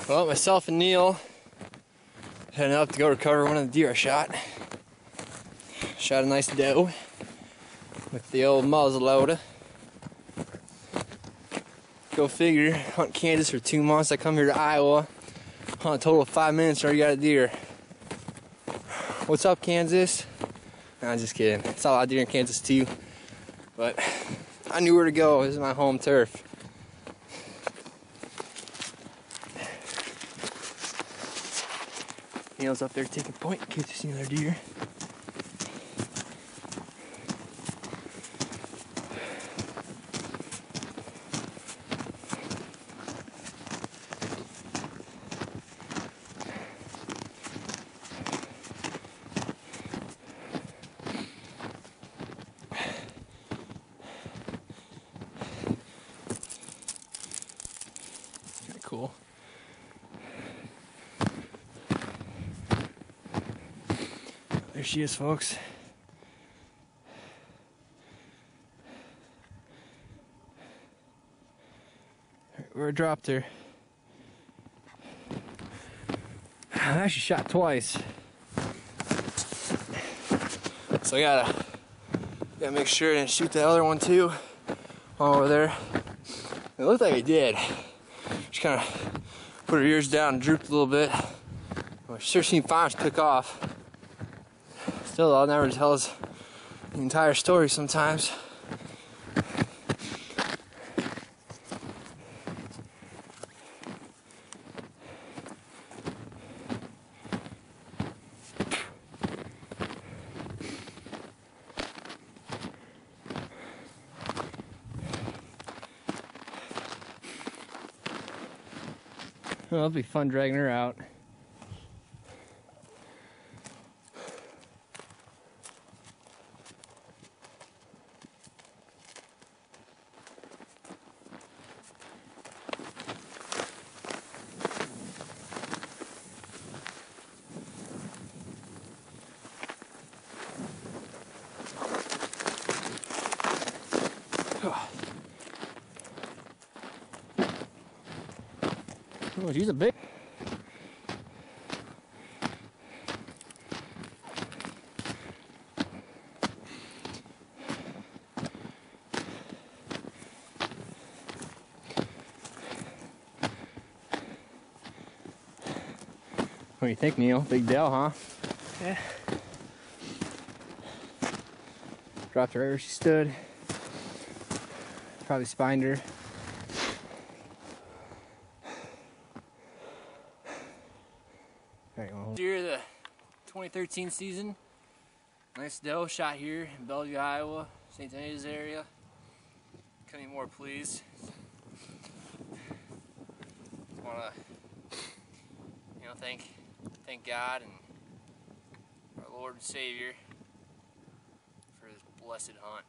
Well, myself and Neil heading up to go recover one of the deer I shot. Shot a nice doe with the old muzzleloader. Go figure, hunt Kansas for 2 months. I come here to Iowa, hunt a total of 5 minutes, already got a deer. What's up, Kansas? Nah, just kidding. Saw a lot of deer in Kansas too, but I knew where to go. This is my home turf. Neil's up there taking point in case you see another deer. Kinda cool. There she is, folks. Where I dropped her. I actually shot twice. So I gotta make sure I didn't shoot the other one too while over there. It looked like I did. She kind of put her ears down and drooped a little bit. I sure seen fires took off. Still, I'll never tell us the entire story sometimes. Well, it'll be fun dragging her out. Oh, she's a big. What do you think, Neil? Big Dell, huh? Yeah. Dropped her right where she stood. Probably spined her. Deer of the 2013 season. Nice doe shot here in Bellevue, Iowa, St. Denis area. Couldn't be more pleased. Just wanna, thank God and our Lord and Savior for this blessed hunt.